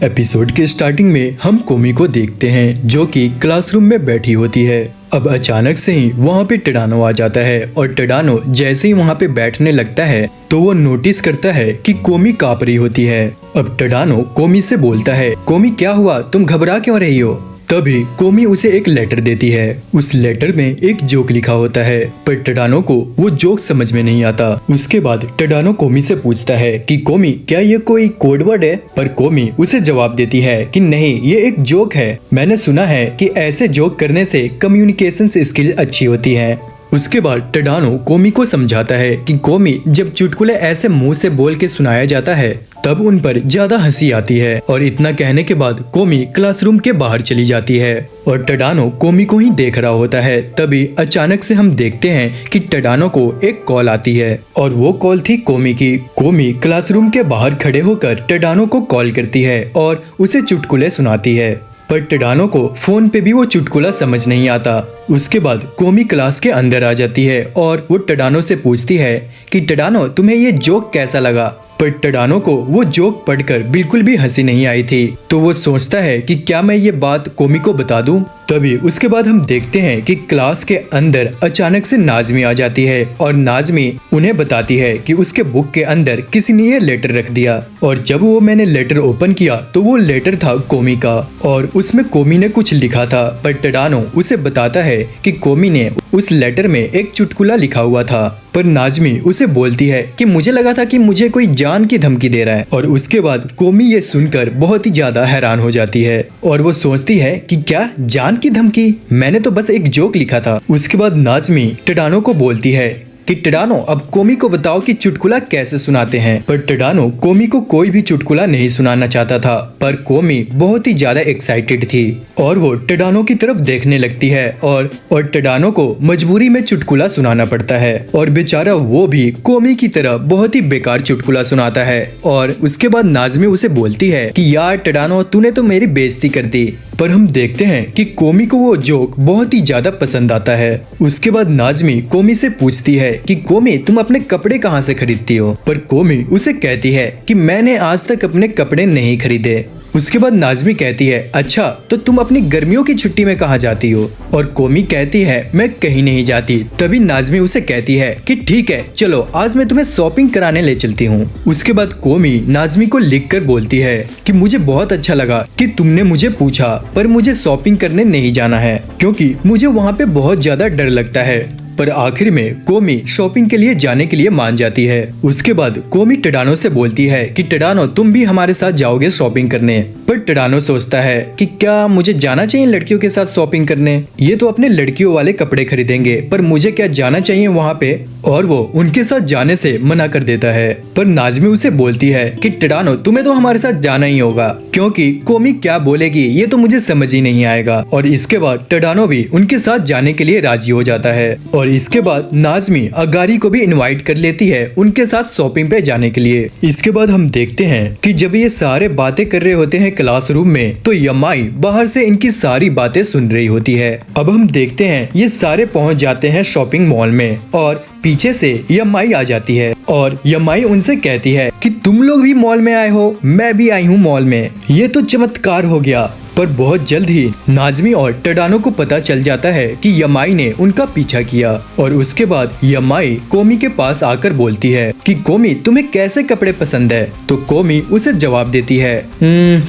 Episode के starting में हम कोमी को देखते हैं जो कि क्लासरूम में बैठी होती है। अब अचानक से ही वहाँ पे टडानो आ जाता है और टडानो जैसे ही वहाँ पे बैठने लगता है तो वो नोटिस करता है कि कोमी काँप रही होती है। अब टडानो कोमी से बोलता है, कोमी क्या हुआ, तुम घबरा क्यों रही हो? तभी कोमी उसे एक लेटर देती है। उस लेटर में एक जोक लिखा होता है पर टडानो को वो जोक समझ में नहीं आता। उसके बाद टडानो कोमी से पूछता है कि कोमी क्या ये कोई कोड वर्ड है? पर कोमी उसे जवाब देती है कि नहीं, ये एक जोक है। मैंने सुना है कि ऐसे जोक करने से कम्युनिकेशन स्किल अच्छी होती है। उसके बाद टडानो कोमी को समझाता है कि कोमी जब चुटकुले ऐसे मुंह से बोल के सुनाया जाता है तब उन पर ज्यादा हंसी आती है। और इतना कहने के बाद कोमी क्लासरूम के बाहर चली जाती है और टडानो कोमी को ही देख रहा होता है। तभी अचानक से हम देखते हैं कि टडानो को एक कॉल आती है और वो कॉल थी कोमी की। कोमी क्लासरूम के बाहर खड़े होकर टडानो को कॉल करती है और उसे चुटकुले सुनाती है पर टडानो को फोन पे भी वो चुटकुला समझ नहीं आता। उसके बाद कोमी क्लास के अंदर आ जाती है और वो टडानो से पूछती है कि टडानो तुम्हें ये जोक कैसा लगा? पर टडानो को वो जोक पढ़कर बिल्कुल भी हंसी नहीं आई थी तो वो सोचता है कि क्या मैं ये बात कोमी को बता दूं। तभी उसके बाद हम देखते हैं कि क्लास के अंदर अचानक से नाज़मी आ जाती है और नाज़मी उन्हें बताती है कि उसके बुक के अंदर किसी ने ये लेटर रख दिया। और जब वो मैंने लेटर ओपन किया तो वो लेटर था कोमी का और उसमें कोमी ने कुछ लिखा था। पर टडानो उसे बताता है कि कोमी ने उस लेटर में एक चुटकुला लिखा हुआ था। पर नाज़मी उसे बोलती है कि मुझे लगा था कि मुझे कोई जान की धमकी दे रहा है। और उसके बाद कोमी ये सुनकर बहुत ही ज्यादा हैरान हो जाती है और वो सोचती है कि क्या जान की धमकी? मैंने तो बस एक जोक लिखा था। उसके बाद नाज़मी टडानो को बोलती है कि टडानो अब कोमी को बताओ कि चुटकुला कैसे सुनाते हैं। पर टडानो कोमी को कोई भी चुटकुला नहीं सुनाना चाहता था पर कोमी बहुत ही ज्यादा एक्साइटेड थी और वो टडानो की तरफ देखने लगती है और टडानो को मजबूरी में चुटकुला सुनाना पड़ता है और बेचारा वो भी कोमी की तरह बहुत ही बेकार चुटकुला सुनाता है। और उसके बाद नाज़मी उसे बोलती है कि यार टडानो तूने तो मेरी बेइज्जती कर दी। पर हम देखते हैं कि कोमी को वो जोक बहुत ही ज्यादा पसंद आता है। उसके बाद नाज़मी कोमी से पूछती है कि कोमी तुम अपने कपड़े कहाँ से खरीदती हो? पर कोमी उसे कहती है कि मैंने आज तक अपने कपड़े नहीं खरीदे। उसके बाद नाज़मी कहती है अच्छा तो तुम अपनी गर्मियों की छुट्टी में कहाँ जाती हो? और कोमी कहती है मैं कहीं नहीं जाती। तभी नाज़मी उसे कहती है कि ठीक है चलो आज मैं तुम्हें शॉपिंग कराने ले चलती हूँ। उसके बाद कोमी नाज़मी को लिखकर बोलती है कि मुझे बहुत अच्छा लगा कि तुमने मुझे पूछा पर मुझे शॉपिंग करने नहीं जाना है क्योंकि मुझे वहाँ पे बहुत ज्यादा डर लगता है। पर आखिर में कोमी शॉपिंग के लिए जाने के लिए मान जाती है। उसके बाद कोमी टडानो से बोलती है कि टडानो तुम भी हमारे साथ जाओगे शॉपिंग करने? पर टडानो सोचता है कि क्या मुझे जाना चाहिए लड़कियों के साथ शॉपिंग करने? ये तो अपने लड़कियों वाले कपड़े खरीदेंगे पर मुझे क्या जाना चाहिए वहाँ पे? और वो उनके साथ जाने से मना कर देता है। पर नाज़मी उसे बोलती है कि टडानो तुम्हें तो हमारे साथ जाना ही होगा क्योंकि कोमी क्या बोलेगी ये तो मुझे समझ ही नहीं आएगा। और इसके बाद टडानो भी उनके साथ जाने के लिए राजी हो जाता है। और इसके बाद नाज़मी अगारी को भी इनवाइट कर लेती है उनके साथ शॉपिंग पे जाने के लिए। इसके बाद हम देखते हैं कि जब ये सारे बातें कर रहे होते हैं क्लासरूम में तो यमाई बाहर से इनकी सारी बातें सुन रही होती है। अब हम देखते हैं ये सारे पहुंच जाते हैं शॉपिंग मॉल में और पीछे से यमाई आ जाती है और यमाई उनसे कहती है कि तुम लोग भी मॉल में आए हो? मैं भी आई हूँ मॉल में। ये तो चमत्कार हो गया। पर बहुत जल्द ही नाज़मी और टडानो को पता चल जाता है कि यमाई ने उनका पीछा किया। और उसके बाद यमाई कोमी के पास आकर बोलती है कि कोमी तुम्हें कैसे कपड़े पसंद है? तो कोमी उसे जवाब देती है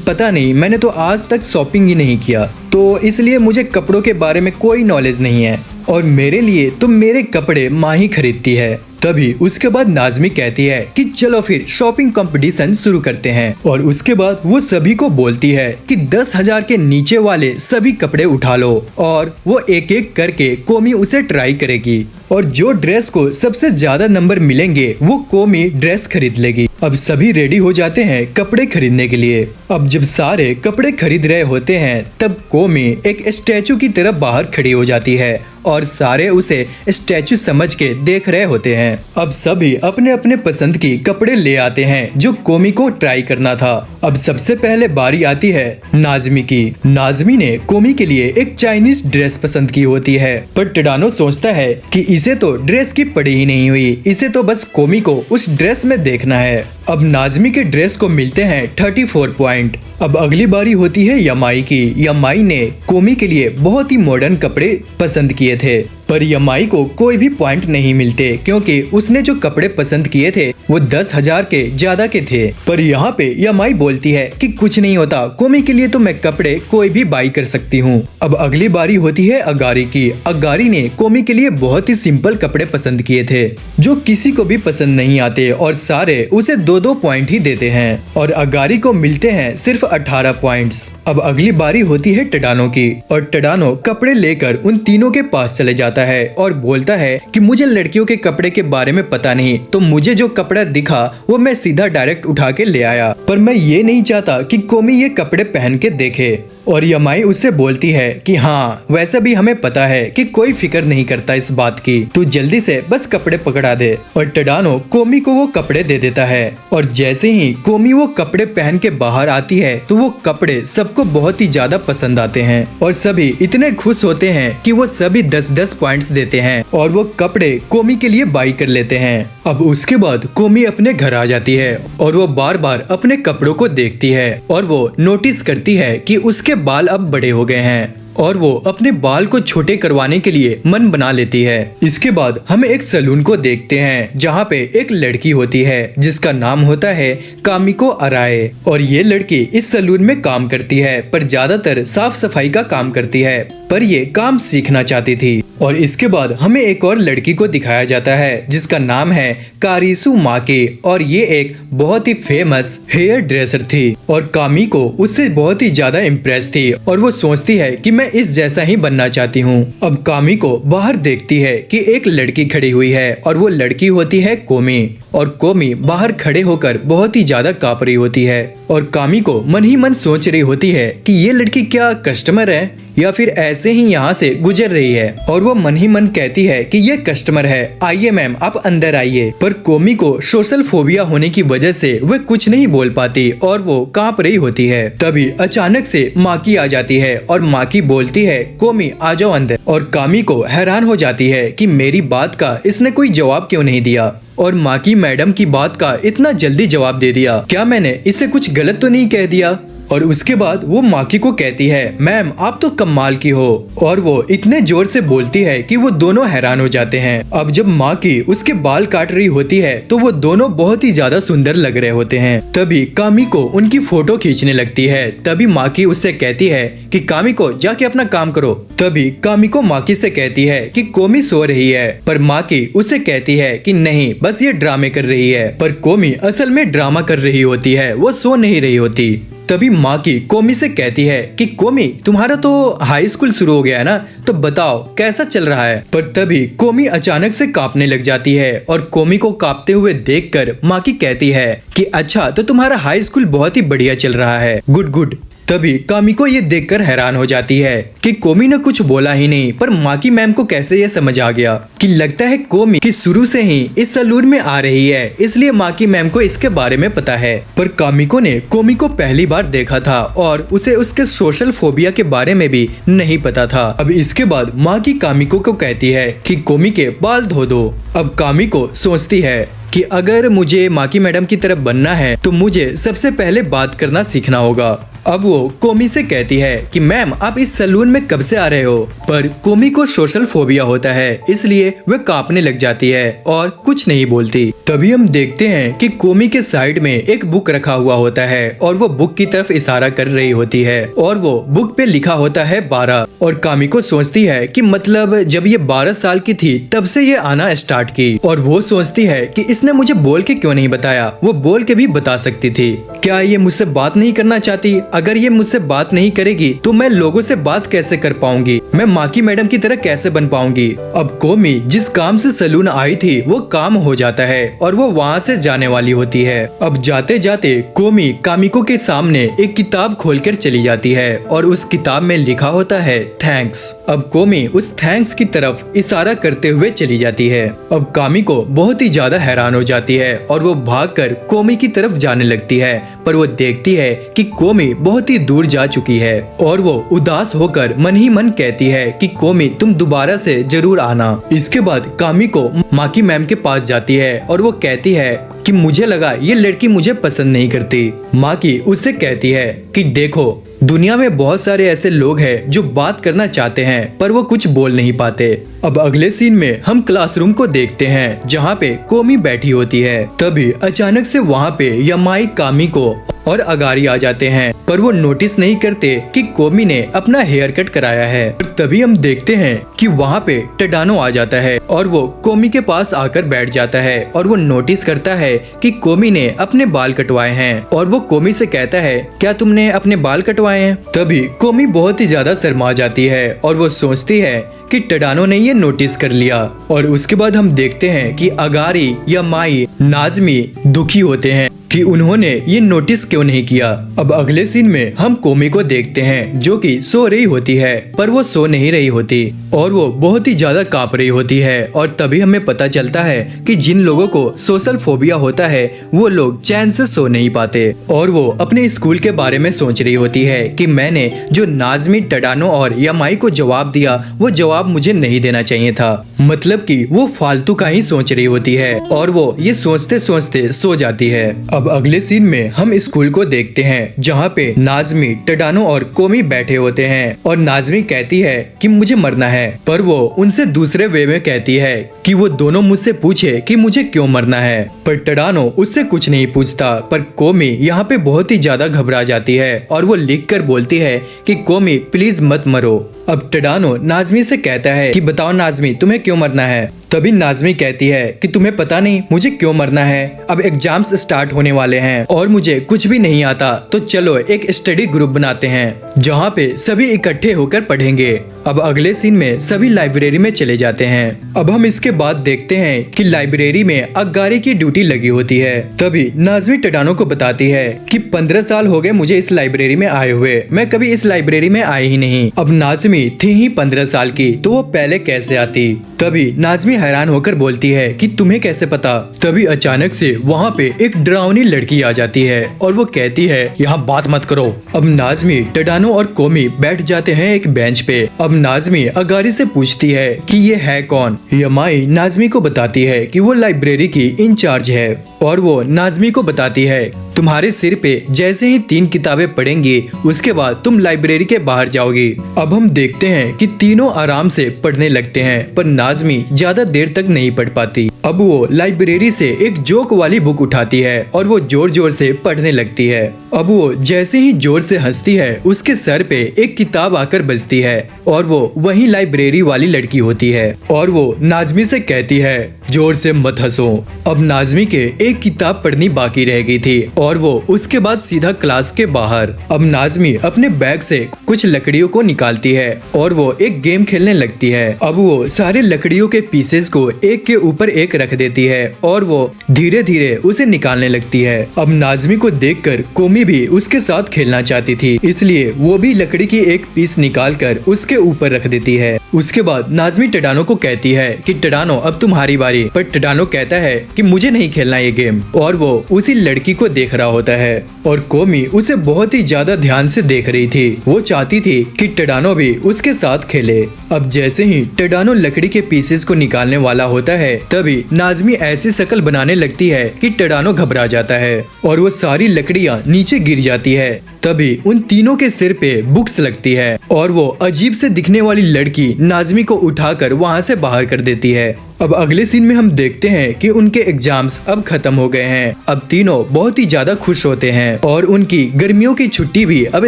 पता नहीं, मैंने तो आज तक शॉपिंग ही नहीं किया तो इसलिए मुझे कपड़ों के बारे में कोई नॉलेज नहीं है और मेरे लिए तो मेरे कपड़े माँ ही खरीदती है। तभी उसके बाद नाज़मी कहती है कि चलो फिर शॉपिंग कंपटीशन शुरू करते हैं। और उसके बाद वो सभी को बोलती है कि 10,000 के नीचे वाले सभी कपड़े उठा लो और वो एक एक करके कोमी उसे ट्राई करेगी और जो ड्रेस को सबसे ज्यादा नंबर मिलेंगे वो कोमी ड्रेस खरीद लेगी। अब सभी रेडी हो जाते हैं कपड़े खरीदने के लिए। अब जब सारे कपड़े खरीद रहे होते हैं तब कोमी एक स्टैचू की तरफ बाहर खड़ी हो जाती है और सारे उसे स्टैचू समझ के देख रहे होते हैं। अब सभी अपने अपने पसंद की कपड़े ले आते हैं जो कोमी को ट्राई करना था। अब सबसे पहले बारी आती है नाज़मी की। नाज़मी ने कोमी के लिए एक चाइनीज ड्रेस पसंद की होती है पर टडानो सोचता है कि इसे तो ड्रेस की पड़ी ही नहीं हुई, इसे तो बस कोमी को उस ड्रेस में देखना है। अब नाज़मी के ड्रेस को मिलते हैं 34 पॉइंट। अब अगली बारी होती है यमाई की। यमाई ने कोमी के लिए बहुत ही मॉडर्न कपड़े पसंद किए थे, पर यमाई को कोई भी पॉइंट नहीं मिलते क्योंकि उसने जो कपड़े पसंद किए थे वो 10,000 के ज्यादा के थे। पर यहाँ पे यमाई बोलती है कि कुछ नहीं होता, कोमी के लिए तो मैं कपड़े कोई भी बाई कर सकती हूँ। अब अगली बारी होती है अगारी की। अगारी ने कोमी के लिए बहुत ही सिंपल कपड़े पसंद किए थे जो किसी को भी पसंद नहीं आते और सारे उसे 2-2 पॉइंट ही देते हैं और अगारी को मिलते हैं सिर्फ 18 पॉइंट्स। अब अगली बारी होती है टडानो की और टडानो कपड़े लेकर उन तीनों के पास चले जाता है और बोलता है कि मुझे लड़कियों के कपड़े के बारे में पता नहीं, तो मुझे जो कपड़ा दिखा वो मैं सीधा डायरेक्ट उठा के ले आया, पर मैं ये नहीं चाहता कि कोमी ये कपड़े पहन के देखे। और यमाई उससे बोलती है कि हाँ वैसे भी हमें पता है कि कोई फिक्र नहीं करता इस बात की, तू जल्दी से बस कपड़े पकड़ा दे। और टडानो कोमी को वो कपड़े दे देता है और जैसे ही कोमी वो कपड़े पहन के बाहर आती है तो वो कपड़े सबको बहुत ही ज्यादा पसंद आते हैं और सभी इतने खुश होते हैं कि वो सभी 10-10 पॉइंट्स देते हैं और वो कपड़े कोमी के लिए बाई कर लेते हैं। अब उसके बाद कोमी अपने घर आ जाती है और वो बार बार अपने कपड़ों को देखती है और वो नोटिस करती है कि उसके बाल अब बड़े हो गए हैं और वो अपने बाल को छोटे करवाने के लिए मन बना लेती है। इसके बाद हम एक सैलून को देखते हैं जहाँ पे एक लड़की होती है जिसका नाम होता है कामिको अराए और ये लड़की इस सैलून में काम करती है पर ज्यादातर साफ सफाई का काम करती है, पर ये काम सीखना चाहती थी। और इसके बाद हमें एक और लड़की को दिखाया जाता है जिसका नाम है कारिसु माके और ये एक बहुत ही फेमस हेयर ड्रेसर थी और कामिको उससे बहुत ही ज्यादा इम्प्रेस थी और वो सोचती है कि मैं इस जैसा ही बनना चाहती हूँ। अब कामिको बाहर देखती है कि एक लड़की खड़ी हुई है और वो लड़की होती है कोमी और कोमी बाहर खड़े होकर बहुत ही ज्यादा कांप रही होती है और कामिको मन ही मन सोच रही होती है कि ये लड़की क्या कस्टमर है या फिर ऐसे ही यहाँ से गुजर रही है और वो मन ही मन कहती है कि ये कस्टमर है, आइए मैम आप अंदर आइए। पर कोमी को सोशल फोबिया होने की वजह से वह कुछ नहीं बोल पाती और वो कांप रही होती है। तभी अचानक से माकी आ जाती है और माकी बोलती है कोमी आ जाओ अंदर और कामी को हैरान हो जाती है कि मेरी बात का इसने कोई जवाब क्यों नहीं दिया और माकी मैडम की बात का इतना जल्दी जवाब दे दिया, क्या मैंने इसे कुछ गलत तो नहीं कह दिया। और उसके बाद वो माकी को कहती है मैम आप तो कमाल की हो और वो इतने जोर से बोलती है कि वो दोनों हैरान हो जाते हैं। अब जब माकी उसके बाल काट रही होती है तो वो दोनों बहुत ही ज्यादा सुंदर लग रहे होते हैं। तभी कामी को उनकी फोटो खींचने लगती है। तभी माकी उससे कहती है कि कामी को जाके अपना काम करो। तभी कामी को माकी से कहती है कि कोमी सो रही है, पर माकी उससे कहती है कि नहीं बस ये ड्रामे कर रही है, पर कोमी असल में ड्रामा कर रही होती है, वो सो नहीं रही होती। तभी माकी कोमी से कहती है कि कोमी तुम्हारा तो हाई स्कूल शुरू हो गया है ना, तो बताओ कैसा चल रहा है। पर तभी कोमी अचानक से कांपने लग जाती है और कोमी को कांपते हुए देखकर माकी कहती है कि अच्छा तो तुम्हारा हाई स्कूल बहुत ही बढ़िया चल रहा है, गुड गुड। तभी कामिको ये देखकर हैरान हो जाती है कि कोमी ने कुछ बोला ही नहीं, पर माकी मैम को कैसे ये समझ आ गया कि लगता है कोमी कि शुरू से ही इस सैलून में आ रही है, इसलिए माकी मैम को इसके बारे में पता है। पर कामिको ने कोमी को पहली बार देखा था और उसे उसके सोशल फोबिया के बारे में भी नहीं पता था। अब इसके बाद माकी कामिको को कहती है कि कोमी के बाल धो दो। अब कामिको सोचती है कि अगर मुझे माकी मैडम की तरफ बनना है तो मुझे सबसे पहले बात करना सीखना होगा। अब वो कोमी से कहती है कि मैम आप इस सैलून में कब से आ रहे हो, पर कोमी को सोशल फोबिया होता है इसलिए वह कांपने लग जाती है और कुछ नहीं बोलती। तभी हम देखते हैं कि कोमी के साइड में एक बुक रखा हुआ होता है और वो बुक की तरफ इशारा कर रही होती है और वो बुक पे लिखा होता है 12 और कामिको सोचती है कि मतलब जब ये 12 साल की थी तब से ये आना स्टार्ट की और वो सोचती है कि इसने मुझे बोल के क्यों नहीं बताया, वो बोल के भी बता सकती थी। क्या ये मुझसे बात नहीं करना चाहती? अगर ये मुझसे बात नहीं करेगी तो मैं लोगों से बात कैसे कर पाऊंगी, मैं माकी मैडम की तरह कैसे बन पाऊंगी। अब कोमी जिस काम से सैलून आई थी वो काम हो जाता है और वो वहाँ से जाने वाली होती है। अब जाते जाते कोमी कामिको के सामने एक किताब खोलकर चली जाती है और उस किताब में लिखा होता है थैंक्स। अब कोमी उस थैंक्स की तरफ इशारा करते हुए चली जाती है। अब कामिको बहुत ही ज्यादा हैरान हो जाती है और वो भागकर कोमी की तरफ जाने लगती है, पर वो देखती है कि कोमी बहुत ही दूर जा चुकी है और वो उदास होकर मन ही मन कहती है कि कोमी तुम दोबारा से जरूर आना। इसके बाद कामिको माकी मैम के पास जाती है और वो कहती है कि मुझे लगा ये लड़की मुझे पसंद नहीं करती। माकी उससे कहती है कि देखो, दुनिया में बहुत सारे ऐसे लोग हैं जो बात करना चाहते हैं पर वो कुछ बोल नहीं पाते। अब अगले सीन में हम क्लासरूम को देखते हैं जहाँ पे कोमी बैठी होती है। तभी अचानक से वहाँ पे यमाई, कामी को और अगारी आ जाते हैं, पर वो नोटिस नहीं करते कि कोमी ने अपना हेयर कट कराया है। और तभी हम देखते हैं कि वहाँ पे टडानो आ जाता है और वो कोमी के पास आकर बैठ जाता है और वो नोटिस करता है कि कोमी ने अपने बाल कटवाए हैं और वो कोमी से कहता है, क्या तुमने अपने बाल कटवाए हैं? तभी कोमी बहुत ही ज्यादा शर्मा जाती है और वो सोचती है कि टडानो ने ये नोटिस कर लिया। और उसके बाद हम देखते हैं कि अगारी, यमाई, नाज़मी दुखी होते हैं कि उन्होंने ये नोटिस क्यों नहीं किया। अब अगले सीन में हम कोमी को देखते हैं जो कि सो रही होती है, पर वो सो नहीं रही होती और वो बहुत ही ज्यादा कांप रही होती है। और तभी हमें पता चलता है कि जिन लोगों को सोशल फोबिया होता है वो लोग चैन से सो नहीं पाते। और वो अपने स्कूल के बारे में सोच रही होती है कि मैंने जो नाज़मी, टडानो और यमाई को जवाब दिया वो जवाब मुझे नहीं देना चाहिए था। मतलब कि वो फालतू का ही सोच रही होती है और वो ये सोचते सोचते सो जाती है। अब अगले सीन में हम स्कूल को देखते हैं जहाँ पे नाज़मी, टडानो और कोमी बैठे होते हैं और नाज़मी कहती है कि मुझे मरना है, पर वो उनसे दूसरे वे में कहती है कि वो दोनों मुझसे पूछे कि मुझे क्यों मरना है। पर टडानो उससे कुछ नहीं पूछता, पर कोमी यहाँ पे बहुत ही ज्यादा घबरा जाती है और वो लिख कर बोलती है कि कोमी प्लीज मत मरो। अब टडानो नाज़मी से कहता है कि बताओ नाज़मी, तुम्हें क्यों मरना है? तभी नाज़मी कहती है कि तुम्हें पता नहीं मुझे क्यों मरना है, अब एग्जाम्स स्टार्ट होने वाले हैं और मुझे कुछ भी नहीं आता, तो चलो एक स्टडी ग्रुप बनाते हैं जहाँ पे सभी इकट्ठे होकर पढ़ेंगे। अब अगले सीन में सभी लाइब्रेरी में चले जाते हैं। अब हम इसके बाद देखते हैं कि लाइब्रेरी में अगारी की ड्यूटी लगी होती है। तभी नाज़मी टडानो को बताती है कि 15 साल हो गए मुझे इस लाइब्रेरी में आए हुए, मैं कभी इस लाइब्रेरी में आई ही नहीं। अब नाज़मी थी ही 15 साल की, तो वो पहले कैसे आती? तभी नाज़मी हैरान होकर बोलती है कि तुम्हें कैसे पता? तभी अचानक से वहाँ पे एक डरावनी लड़की आ जाती है और वो कहती है यहाँ बात मत करो। अब नाज़मी, टडानो और कोमी बैठ जाते हैं एक बेंच पे। अब नाज़मी अगारी से पूछती है कि ये है कौन? यमाई नाज़मी को बताती है कि वो लाइब्रेरी की इंचार्ज है और वो नाज़मी को बताती है तुम्हारे सिर पे जैसे ही 3 किताबें पढ़ेंगी उसके बाद तुम लाइब्रेरी के बाहर जाओगी। अब हम देखते हैं कि तीनों आराम से पढ़ने लगते हैं, पर नाज़मी ज्यादा देर तक नहीं पढ़ पाती। अब वो लाइब्रेरी से एक जोक वाली बुक उठाती है और वो जोर जोर से पढ़ने लगती है। अब वो जैसे ही जोर से हंसती है उसके सर पे एक किताब आकर बजती है और वो वही लाइब्रेरी वाली लड़की होती है और वो नाज़मी से कहती है जोर से मत हंसो। अब नाज़मी के एक किताब पढ़नी बाकी रह गई थी और वो उसके बाद सीधा क्लास के बाहर। अब नाज़मी अपने बैग से कुछ लकड़ियों को निकालती है और वो एक गेम खेलने लगती है। अब वो सारे लकड़ियों के पीसेस को एक के ऊपर एक रख देती है और वो धीरे धीरे उसे निकालने लगती है। अब नाज़मी को देखकर कोमी भी उसके साथ खेलना चाहती थी, इसलिए वो भी लकड़ी की एक पीस निकाल कर उसके ऊपर रख देती है। उसके बाद नाज़मी टडानो को कहती है कि टडानो अब तुम्हारी बारी, पर टडानो कहता है कि मुझे नहीं खेलना ये गेम और वो उसी लड़की को देख रहा होता है और कोमी उसे बहुत ही ज्यादा ध्यान से देख रही थी। वो चाहती थी कि टडानो भी उसके साथ खेले। अब जैसे ही टडानो लकड़ी के पीसेस को निकालने वाला होता है तभी नाज़मी ऐसी शक्ल बनाने लगती है कि टडानो घबरा जाता है और वो सारी लकड़ियां नीचे गिर जाती है। तभी उन तीनों के सिर पे बुक्स लगती है और वो अजीब से दिखने वाली लड़की नाज़मी को उठाकर वहाँ से बाहर कर देती है। अब अगले सीन में हम देखते हैं कि उनके एग्जाम्स अब खत्म हो गए हैं। अब तीनों बहुत ही ज्यादा खुश होते हैं और उनकी गर्मियों की छुट्टी भी अब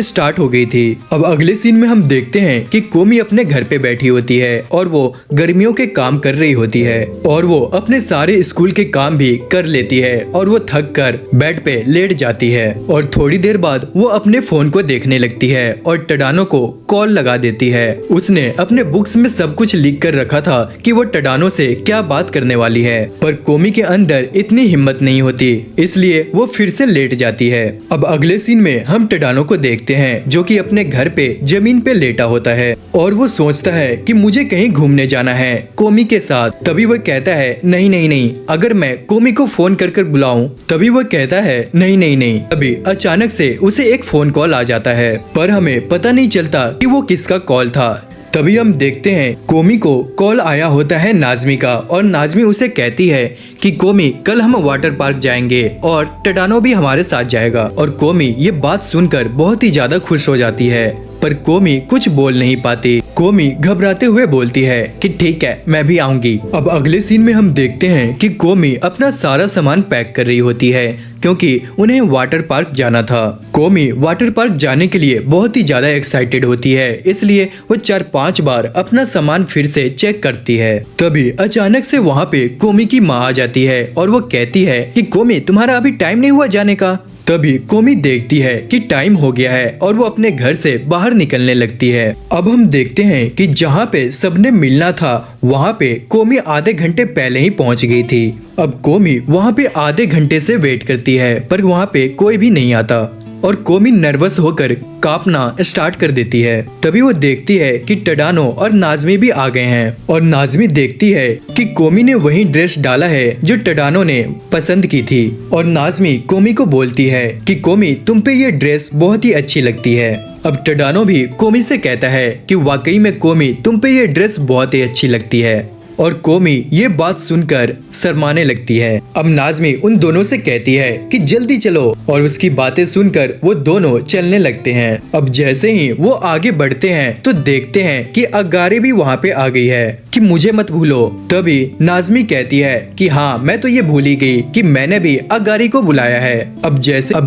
स्टार्ट हो गई थी। अब अगले सीन में हम देखते हैं कि कोमी अपने घर पे बैठी होती है और वो गर्मियों के काम कर रही होती है और वो अपने सारे स्कूल के काम भी कर लेती है और वो थक कर बेड पे लेट जाती है और थोड़ी देर बाद वो अपने फोन को देखने लगती है और टडानो को कॉल लगा देती है। उसने अपने बुक्स में सब कुछ लिख कर रखा था कि वो टडानो से क्या बात करने वाली है, पर कोमी के अंदर इतनी हिम्मत नहीं होती, इसलिए वो फिर से लेट जाती है। अब अगले सीन में हम टडानो को देखते हैं जो कि अपने घर पे जमीन पे लेटा होता है और वो सोचता है कि मुझे कहीं घूमने जाना है कोमी के साथ। तभी वो कहता है नहीं नहीं नहीं, अगर मैं कोमी को फोन कर कर बुलाऊं। तभी वो कहता है नहीं नहीं नहीं। तभी अचानक से उसे एक फोन कॉल आ जाता है, पर हमें पता नहीं चलता कि वो किसका कॉल था। तभी हम देखते हैं कोमी को कॉल आया होता है नाज़मी का, और नाज़मी उसे कहती है कि कोमी कल हम वाटर पार्क जाएंगे और टडानो भी हमारे साथ जाएगा। और कोमी ये बात सुनकर बहुत ही ज्यादा खुश हो जाती है, पर कोमी कुछ बोल नहीं पाती। कोमी घबराते हुए बोलती है कि ठीक है, मैं भी आऊंगी। अब अगले सीन में हम देखते हैं कि कोमी अपना सारा सामान पैक कर रही होती है, क्योंकि उन्हें वाटर पार्क जाना था। कोमी वाटर पार्क जाने के लिए बहुत ही ज्यादा एक्साइटेड होती है, इसलिए वो 4-5 बार अपना सामान फिर से चेक करती है। तभी अचानक से वहाँ पे कोमी की माँ आ जाती है और वो कहती है कि कोमी, तुम्हारा अभी टाइम नहीं हुआ जाने का। तभी कोमी देखती है कि टाइम हो गया है और वो अपने घर से बाहर निकलने लगती है। अब हम देखते हैं कि जहाँ पे सबने मिलना था वहाँ पे कोमी आधे घंटे पहले ही पहुँच गई थी। अब कोमी वहाँ पे आधे घंटे से वेट करती है, पर वहाँ पे कोई भी नहीं आता और कोमी नर्वस होकर कांपना स्टार्ट कर देती है। तभी वो देखती है कि टडानो और नाज़मी भी आ गए हैं, और नाज़मी देखती है कि कोमी ने वही ड्रेस डाला है जो टडानो ने पसंद की थी। और नाज़मी कोमी को बोलती है कि कोमी, तुम पे ये ड्रेस बहुत ही अच्छी लगती है। अब टडानो भी कोमी से कहता है कि वाकई में कोमी, तुम पे ये ड्रेस बहुत ही अच्छी लगती है। और कोमी ये बात सुनकर शर्माने लगती है। अब नाज़मी उन दोनों से कहती है कि जल्दी चलो, और उसकी बातें सुनकर वो दोनों चलने लगते हैं। अब जैसे ही वो आगे बढ़ते हैं तो देखते हैं कि अगारी भी वहाँ पे आ गई है कि मुझे मत भूलो। तभी नाज़मी कहती है कि हाँ, मैं तो ये भूल ही गई कि मैंने भी अगारी को बुलाया है। अब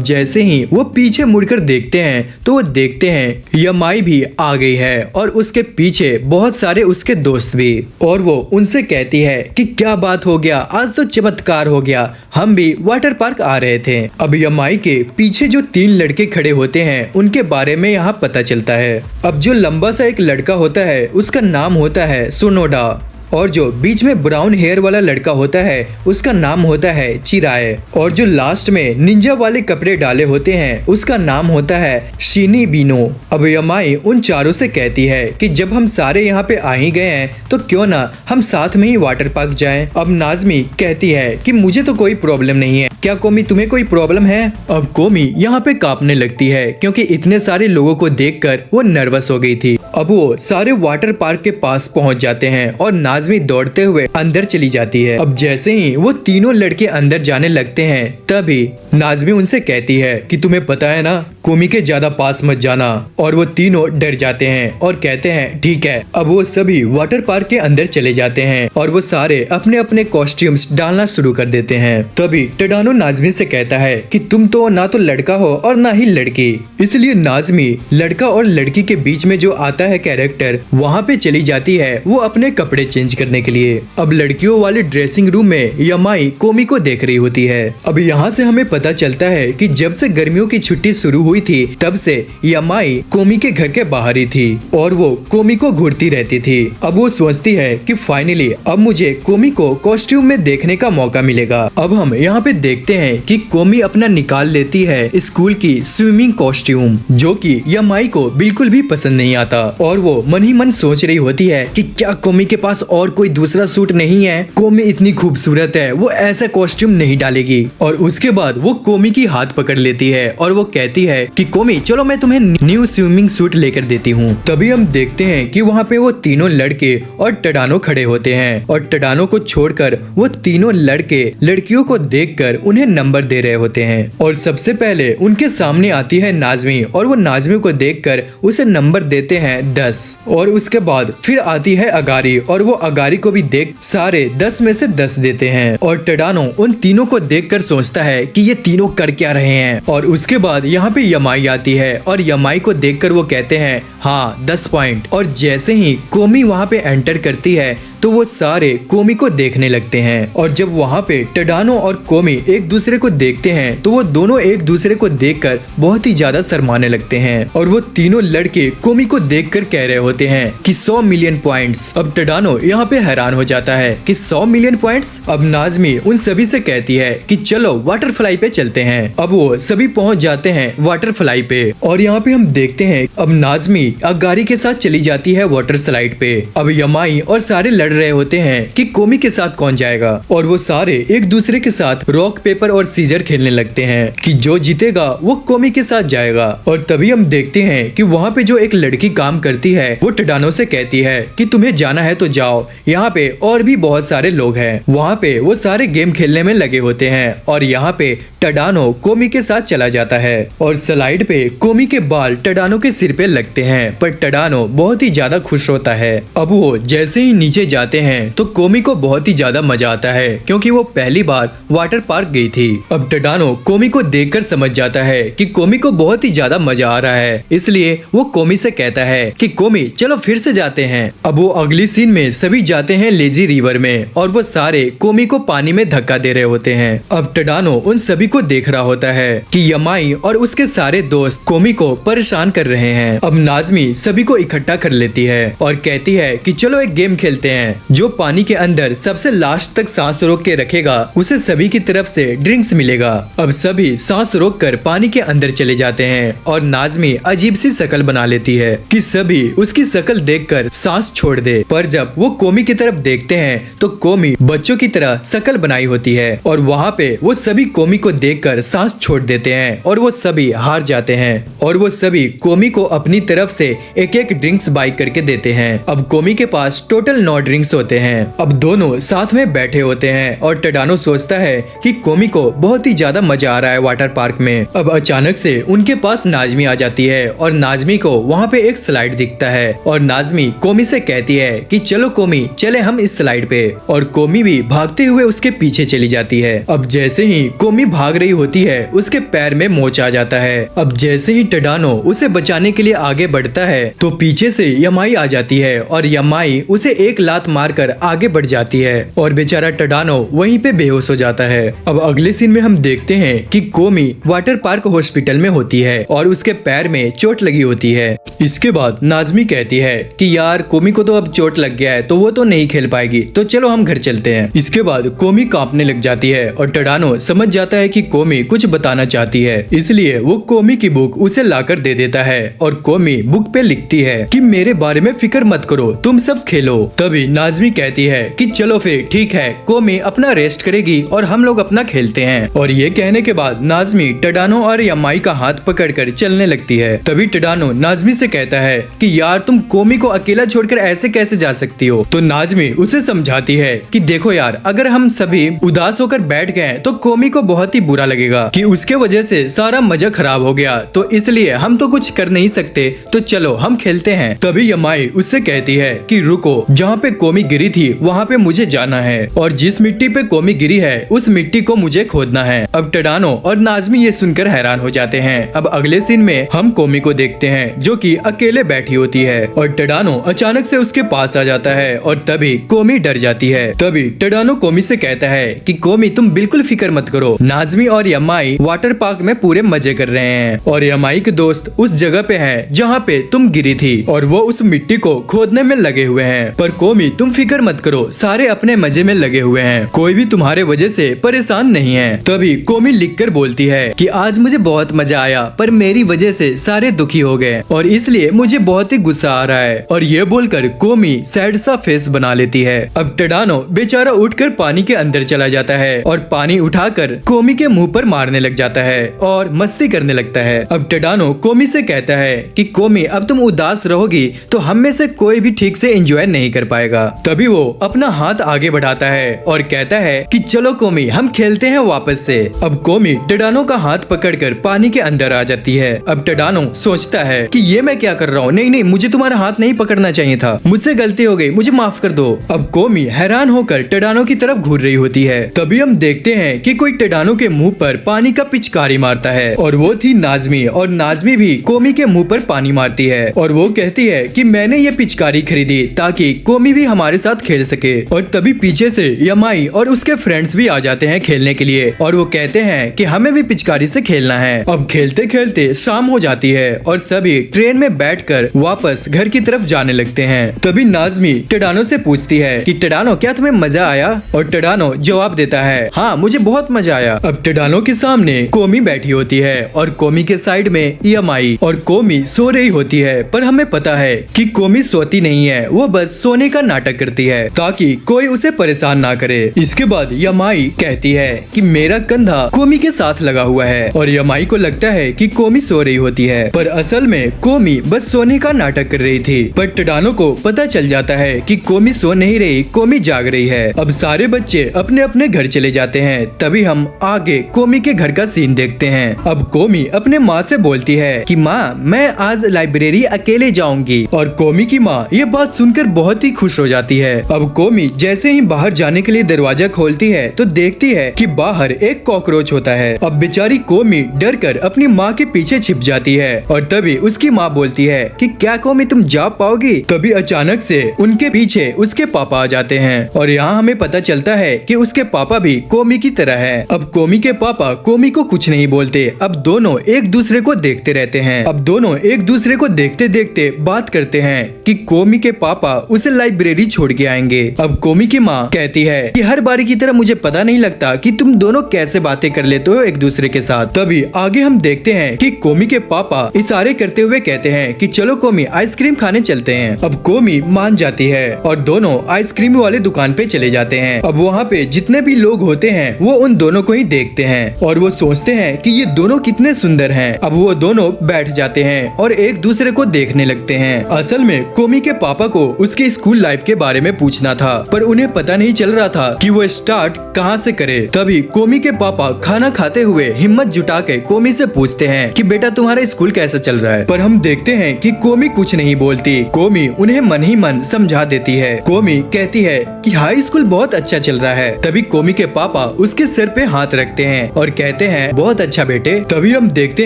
जैसे ही वो पीछे मुड़कर देखते हैं तो वो देखते हैं यमाई भी आ गई है, और उसके पीछे बहुत सारे उसके दोस्त भी। और वो उनसे कहती है कि क्या बात हो गया, आज तो चमत्कार हो गया, हम भी वाटर पार्क आ रहे थे। अब यमाई के पीछे जो 3 लड़के खड़े होते हैं उनके बारे में यहाँ पता चलता है। अब जो लंबा सा एक लड़का होता है उसका नाम होता है सोनोडा, और जो बीच में ब्राउन हेयर वाला लड़का होता है उसका नाम होता है चिराए, और जो लास्ट में निंजा वाले कपड़े डाले होते हैं उसका नाम होता है शिनी बीनो। अब यमाई उन चारों से कहती है कि जब हम सारे यहाँ पे आ ही गए हैं तो क्यों ना हम साथ में ही वाटर पार्क जाएं। अब नाज़मी कहती है कि मुझे तो कोई प्रॉब्लम नहीं है, क्या कोमी तुम्हें कोई प्रॉब्लम है? अब कोमी यहाँ पे कांपने लगती है क्योंकि इतने सारे लोगों को देखकर वो नर्वस हो गई थी। अब वो सारे वाटर पार्क के पास पहुँच जाते हैं और नाज़मी दौड़ते हुए अंदर चली जाती है। अब जैसे ही वो तीनों लड़के अंदर जाने लगते हैं तभी नाज़मी उनसे कहती है कि तुम्हें पता है ना, कोमी के ज्यादा पास मत जाना। और वो तीनों डर जाते हैं और कहते हैं ठीक है। अब वो सभी वाटर पार्क के अंदर चले जाते हैं और वो सारे अपने अपने कॉस्ट्यूम्स डालना शुरू कर देते हैं। तभी टडानो नाज़मी से कहता है कि तुम तो ना तो लड़का हो और ना ही लड़की, इसलिए नाज़मी लड़का और लड़की के बीच में जो आता है कैरेक्टर वहाँ पे चली जाती है वो अपने कपड़े चेंज करने के लिए। अब लड़कियों वाले ड्रेसिंग रूम में यमाई कोमी को देख रही होती है। अब यहाँ से हमें पता चलता है कि जब से गर्मियों की छुट्टी शुरू हुई थी तब से यमाई कोमी के घर के बाहर ही थी और वो कोमी को घूरती रहती थी। अब वो सोचती है कि फाइनली अब मुझे कोमी को कॉस्ट्यूम में देखने का मौका मिलेगा। अब हम यहाँ पे देखते हैं कि कोमी अपना निकाल लेती है स्कूल की स्विमिंग कॉस्ट्यूम, जो कि यमाई को बिल्कुल भी पसंद नहीं आता और वो मन ही मन सोच रही होती है कि क्या कोमी के पास और कोई दूसरा सूट नहीं है? कोमी इतनी खूबसूरत है, वो ऐसा कॉस्ट्यूम नहीं डालेगी। और उसके बाद वो कोमी की हाथ पकड़ लेती है और वो कहती है कि कोमी चलो मैं तुम्हें न्यू स्विमिंग सूट लेकर देती हूँ। तभी हम देखते हैं कि वहाँ पे वो तीनों लड़के और टडानो खड़े होते हैं और टडानो को छोड़कर वो तीनों लड़के लड़कियों को देखकर उन्हें नंबर दे रहे होते हैं। और सबसे पहले उनके सामने आती है नाज़मी और वो नाज़मी को देखकर उसे नंबर देते हैं 10। और उसके बाद फिर आती है अगारी और वो अगारी को भी देख सारे 10 में से 10 देते हैं। और टडानो उन तीनों को देखकर सोचता है कि ये तीनों कर क्या रहे हैं। और उसके बाद यहाँ पे यमाई आती है और यमाई को देखकर वो कहते हैं हाँ 10 पॉइंट। और जैसे ही कोमी वहाँ पे एंटर करती है तो वो सारे कोमी को देखने लगते हैं। और जब वहाँ पे टडानो और कोमी एक दूसरे को देखते हैं तो वो दोनों एक दूसरे को देखकर बहुत ही ज्यादा शर्माने लगते हैं। और वो तीनों लड़के कोमी को देखकर कह रहे होते हैं कि 100 मिलियन पॉइंट्स। अब टडानो यहाँ पे हैरान हो जाता है कि 100 मिलियन पॉइंट्स। अब नाज़मी उन सभी से कहती है कि चलो वाटरफ्लाई पे चलते हैं। अब वो सभी पहुँच जाते हैं वाटरफ्लाई पे और यहाँ पे हम देखते हैं अब नाज़मी अगारी के साथ चली जाती है वाटर स्लाइड पे। अब यमाई और सारे लड़ रहे होते हैं कि कोमी के साथ कौन जाएगा, और वो सारे एक दूसरे के साथ रॉक पेपर और सीजर खेलने लगते हैं कि जो जीतेगा वो कोमी के साथ जाएगा। और तभी हम देखते हैं कि वहाँ पे जो एक लड़की काम करती है वो टडानो से कहती है कि तुम्हें जाना है तो जाओ, यहाँ पे और भी बहुत सारे लोग हैं। वहाँ पे वो सारे गेम खेलने में लगे होते हैं और यहाँ पे टडानो कोमी के साथ चला जाता है और स्लाइड पे कोमी के बाल टडानो के सिर पे लगते हैं, पर टडानो बहुत ही ज्यादा खुश होता है। अब वो जैसे ही नीचे जाते हैं तो कोमी को बहुत ही ज्यादा मजा आता है क्योंकि वो पहली बार वाटर पार्क गई थी। अब टडानो कोमी को देखकर समझ जाता है कि कोमी को बहुत ही ज्यादा मजा आ रहा है, इसलिए वो कोमी से कहता है कि कोमी चलो फिर से जाते हैं। अब वो अगली सीन में सभी जाते हैं लेजी रिवर में और वो सारे कोमी को पानी में धक्का दे रहे होते हैं। अब टडानो उन सभी को देख रहा होता है कि यमाई और उसके सारे दोस्त कोमी को परेशान कर रहे हैं। अब नाज़मी सभी को इकट्ठा कर लेती है और कहती है कि चलो एक गेम खेलते हैं, जो पानी के अंदर सबसे लास्ट तक सांस रोक के रखेगा उसे सभी की तरफ से ड्रिंक्स मिलेगा। अब सभी सांस रोक कर पानी के अंदर चले जाते हैं और नाज़मी अजीब सी शक्ल बना लेती है कि सभी उसकी शक्ल देखकर सांस छोड़ दे, पर जब वो कोमी की तरफ देखते हैं तो कोमी बच्चों की तरह शक्ल बनाई होती है और वहाँ पे वो सभी कोमी को देखकर सांस छोड़ देते हैं और वो सभी हार जाते हैं और वो सभी कोमी को अपनी तरफ से एक एक ड्रिंक्स बाई करके देते हैं। अब कोमी के पास टोटल 9 ड्रिंक्स होते हैं। अब दोनों साथ में बैठे होते हैं और टडानो सोचता है कि कोमी को बहुत ही ज्यादा मजा आ रहा है वाटर पार्क में। अब अचानक से उनके पास नाज़मी आ जाती है और नाज़मी को वहाँ पे एक स्लाइड दिखता है और नाज़मी कोमी से कहती है कि चलो कोमी चले हम इस स्लाइड पे, और कोमी भी भागते हुए उसके पीछे चली जाती है। अब जैसे ही कोमी भाग रही होती है उसके पैर में मोच आ जाता है। अब जैसे ही टडानो उसे बचाने के लिए आगे बढ़ता है तो पीछे से यमाई आ जाती है और यमाई उसे एक लात मारकर आगे बढ़ जाती है और बेचारा टडानो वहीं पे बेहोश हो जाता है। अब अगले सीन में हम देखते हैं कि कोमी वाटर पार्क हॉस्पिटल में होती है और उसके पैर में चोट लगी होती है। इसके बाद नाज़मी कहती है कि यार कोमी को तो अब चोट लग गया है तो वो तो नहीं खेल पाएगी, तो चलो हम घर चलते हैं। इसके बाद कोमी कांपने लग जाती है और टडानो समझ जाता है कि कोमी कुछ बताना चाहती है, इसलिए वो कोमी की बुक उसे लाकर दे देता है और कोमी बुक पे लिखती है कि मेरे बारे में फिक्र मत करो, तुम सब खेलो। तभी नाज़मी कहती है कि चलो फिर ठीक है, कोमी अपना रेस्ट करेगी और हम लोग अपना खेलते हैं। और ये कहने के बाद नाज़मी टडानो और यमाई का हाथ पकड़कर चलने लगती है। तभी टडानो नाज़मी से कहता है कि यार तुम कोमी को अकेला छोड़कर ऐसे कैसे जा सकती हो। तो नाज़मी उसे समझाती है कि देखो यार, अगर हम सभी उदास होकर बैठ गए तो कोमी को बहुत ही बुरा लगेगा कि उसके वजह से सारा मजा खराब हो गया, तो इसलिए हम तो कुछ कर नहीं सकते, तो चलो हम खेलते हैं। तभी यमाई उससे कहती है कि रुको, जहाँ पे कोमी गिरी थी वहाँ पे मुझे जाना है और जिस मिट्टी पे कोमी गिरी है उस मिट्टी को मुझे खोदना है। अब टडानो और नाज़मी ये सुनकर हैरान हो जाते हैं। अब अगले सीन में हम कोमी को देखते हैं जो कि अकेले बैठी होती है और टडानो अचानक से उसके पास आ जाता है और तभी कोमी डर जाती है। तभी टडानो कोमी से कहता है कि कोमी तुम बिल्कुल फिक्र मत करो, नाज़मी और यमाई वाटर पार्क में पूरे मजे कर रहे हैं और यमाई के दोस्त उस जगह पे हैं जहाँ पे तुम गिरी थी और वो उस मिट्टी को खोदने में लगे हुए हैं। पर कोमी तुम फिक्र मत करो, सारे अपने मजे में लगे हुए हैं, कोई भी तुम्हारे वजह से परेशान नहीं है। तभी कोमी लिखकर बोलती है कि आज मुझे बहुत मजा आया पर मेरी वजह से सारे दुखी हो गए और इसलिए मुझे बहुत ही गुस्सा आ रहा है। और ये बोलकर कोमी सैड सा फेस बना लेती है। अब टडानो बेचारा उठकर पानी के अंदर चला जाता है और पानी उठाकर कोमी के मुंह पर मारने लग जाता है और मस्ती करने लगता है। अब टडानो कोमी से कहता है कि कोमी अब तुम उदास रहोगी तो हम में से कोई भी ठीक से एंजॉय नहीं कर पाएगा। तभी वो अपना हाथ आगे बढ़ाता है और कहता है कि चलो कोमी हम खेलते हैं वापस से। अब कोमी टडानो का हाथ पकड़कर पानी के अंदर आ जाती है। अब टडानो सोचता है कि ये मैं क्या कर रहा हूँ, नहीं मुझे तुम्हारा हाथ नहीं पकड़ना चाहिए था, मुझसे गलती हो गई, मुझे माफ कर दो। अब कोमी हैरान होकर टडानो की तरफ घूर रही होती है। तभी हम देखते हैं कि कोई टडानो के मुंह पर पानी का पिचकारी मारता है और वो थी नाज़मी और नाज़मी भी कोमी के मुंह पर पानी मारती है और वो कहती है कि मैंने ये पिचकारी खरीदी ताकि कोमी भी हमारे साथ खेल सके। और तभी पीछे से यमाई और उसके फ्रेंड्स भी आ जाते हैं खेलने के लिए और वो कहते हैं कि हमें भी पिचकारी से खेलना है। अब खेलते खेलते शाम हो जाती है और सभी ट्रेन में बैठकर वापस घर की तरफ जाने लगते हैं। तभी नाज़मी टडानो से पूछती है कि टडानो क्या तुम्हें मजा आया? और टडानो जवाब देता है हाँ मुझे बहुत मजा आया। अब टडानो के सामने कोमी बैठी होती है और कोमी के साइड में यमाई, और कोमी सो रही होती है पर हमें पता है कि कोमी सोती नहीं है, वो बस सोने का नाटक करती है ताकि कोई उसे परेशान ना करे। इसके बाद यमाई कहती है कि मेरा कंधा कोमी के साथ लगा हुआ है और यमाई को लगता है कि कोमी सो रही होती है, पर असल में कोमी बस सोने का नाटक कर रही थी। पर टडानो को पता चल जाता है कि कोमी सो नहीं रही, कोमी जाग रही है। अब सारे बच्चे अपने अपने घर चले जाते हैं। तभी हम आगे कोमी के घर का सीन देखते हैं। अब कोमी अपने माँ से बोलती है कि माँ मैं आज लाइब्रेरी अकेले जाऊंगी और कोमी की माँ ये बात सुनकर बहुत ही खुश हो जाती है। अब कोमी जैसे ही बाहर जाने के लिए दरवाजा खोलती है तो देखती है कि बाहर एक कॉकरोच होता है। अब बेचारी कोमी डर कर अपनी माँ के पीछे छिप जाती है और तभी उसकी माँ बोलती है कि क्या कोमी तुम जा पाओगी। तभी अचानक से उनके पीछे उसके पापा आ जाते हैं और यहाँ हमें पता चलता है कि उसके पापा भी कोमी की तरह है। अब कोमी के पापा कोमी को कुछ नहीं बोलते। अब दोनों एक दूसरे को देखते रहते हैं। अब दोनों एक दूसरे को देखते देखते बात करते हैं कि कोमी के पापा उसे लाइब्रेरी छोड़ के आएंगे। अब कोमी की माँ कहती है कि हर बारी की तरह मुझे पता नहीं लगता कि तुम दोनों कैसे बातें कर लेते हो एक दूसरे के साथ। तभी आगे हम देखते हैं कि कोमी के पापा इशारे करते हुए कहते हैं कि चलो कोमी आइसक्रीम खाने चलते हैं। अब कोमी मान जाती है और दोनों आइसक्रीम वाले दुकान पे चले जाते हैं। अब वहाँ पे जितने भी लोग होते हैं वो उन दोनों को ही देखते हैं और वो सोचते हैं कि ये दोनों कितने सुंदर हैं। अब वो दोनों बैठ जाते हैं और एक दूसरे को देखने लगते हैं। असल में कोमी के पापा को उसके स्कूल लाइफ के बारे में पूछना था, पर उन्हें पता नहीं चल रहा था कि वो स्टार्ट कहाँ से करे। तभी कोमी के पापा खाना खाते हुए हिम्मत जुटा के कोमी से पूछते हैं कि बेटा तुम्हारा स्कूल कैसा चल रहा है। पर हम देखते हैं कि कोमी कुछ नहीं बोलती। कोमी उन्हें मन ही मन समझा देती है। कोमी कहती है कि हाई स्कूल बहुत अच्छा चल रहा है। तभी कोमी के पापा उसके सिर पे हाथ रखते हैं और कहते हैं बहुत अच्छा बेटे। तभी हम देखते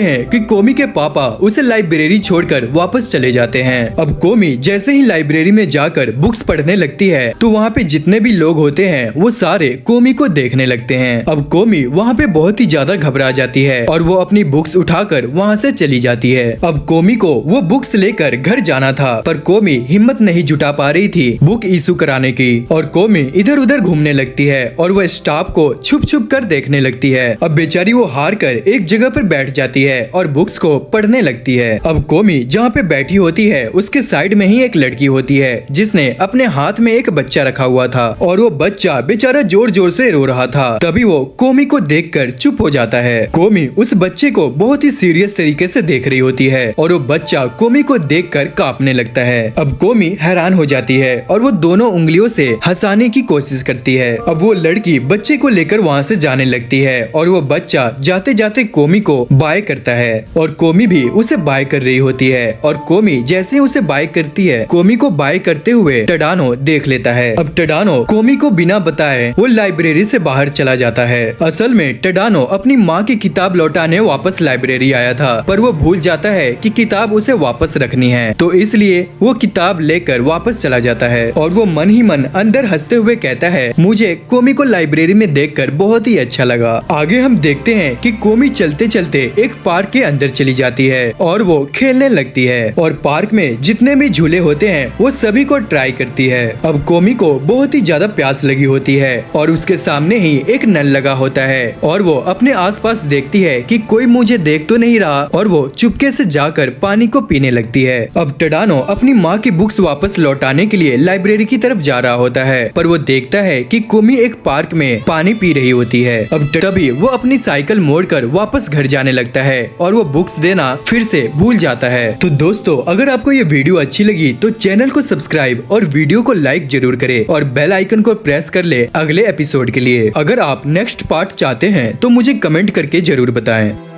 हैं कि कोमी के पापा उसे लाइब्रेरी छोड़कर वापस चले जाते हैं। अब कोमी जैसे ही लाइब्रेरी में जाकर बुक्स पढ़ने लगती है तो वहाँ पे जितने भी लोग होते हैं वो सारे कोमी को देखने लगते हैं। अब कोमी वहाँ पे बहुत ही ज्यादा घबरा जाती है और वो अपनी बुक्स उठाकर वहाँ से चली जाती है। अब कोमी को वो बुक्स लेकर घर जाना था, पर कोमी हिम्मत नहीं जुटा पा रही थी बुक इशू कराने की और कोमी इधर उधर घूमने लगती है और वो स्टाफ को छुप छुप कर देखने लगती है। अब बेचारी वो हार कर एक जगह पर बैठ जाती है और बुक्स को पढ़ने लगती है। अब कोमी जहाँ पे बैठी होती है उसके साइड में ही एक लड़की होती है जिसने अपने हाथ में एक बच्चा रखा हुआ था और वो बच्चा बेचारा जोर जोर से रो रहा था। तभी वो कोमी को देखकर चुप हो जाता है। कोमी उस बच्चे को बहुत ही सीरियस तरीके से देख रही होती है और वो बच्चा कोमी को देखकर कांपने लगता है। अब कोमी हैरान हो जाती है और वो दोनों उंगलियों से हंसाने की कोशिश करती है। अब वो लड़की बच्चे को लेकर वहाँ से जाने लगती है और वो बच्चा जाते जाते कोमी को बाय करता है और कोमी भी उसे बाय कर रही होती है और कोमी जैसे ही उसे बाय करती है कोमी को बाय करते हुए टडानो देख लेता है। अब टडानो कोमी को बिना बताए वो लाइब्रेरी से बाहर चला जाता है। असल में टडानो अपनी माँ की किताब लौटाने वापस लाइब्रेरी आया था, पर वो भूल जाता है कि किताब उसे वापस रखनी है, तो इसलिए वो किताब लेकर वापस चला जाता है और वो मन ही मन अंदर हंसते हुए कहता है मुझे कोमी को लाइब्रेरी में देखकर बहुत ही अच्छा लगा। आगे हम देखते हैं कि कोमी चलते चलते एक पार्क के अंदर चली जाती है और वो खेलने लगती है और पार्क में जितने भी झूले होते हैं वो सभी को ट्राई करती है। अब कोमी को बहुत ही ज्यादा प्यास लगी होती है और उसके सामने ही एक नल लगा होता है और वो अपने आसपास देखती है कि कोई मुझे देख तो नहीं रहा और वो चुपके से जाकर पानी को पीने लगती है। अब टडानो अपनी माँ की बुक्स वापस लौटाने के लिए लाइब्रेरी की तरफ जा रहा होता है, पर वो देखता है कि कोमी एक पार्क में पानी पी रही होती है। अब तभी वो अपनी साइकिल मोड़कर वापस घर जाने लगता है और वो बुक्स देना फिर से भूल जाता है। तो दोस्तों अगर आपको ये वीडियो अच्छी लगी तो चैनल को सब्सक्राइब और वीडियो को लाइक जरूर करे और बेल आइकन को प्रेस कर ले अगले एपिसोड के लिए। अगर आप नेक्स्ट पार्ट चाहते हैं तो मुझे कमेंट करके जरूर बताएं।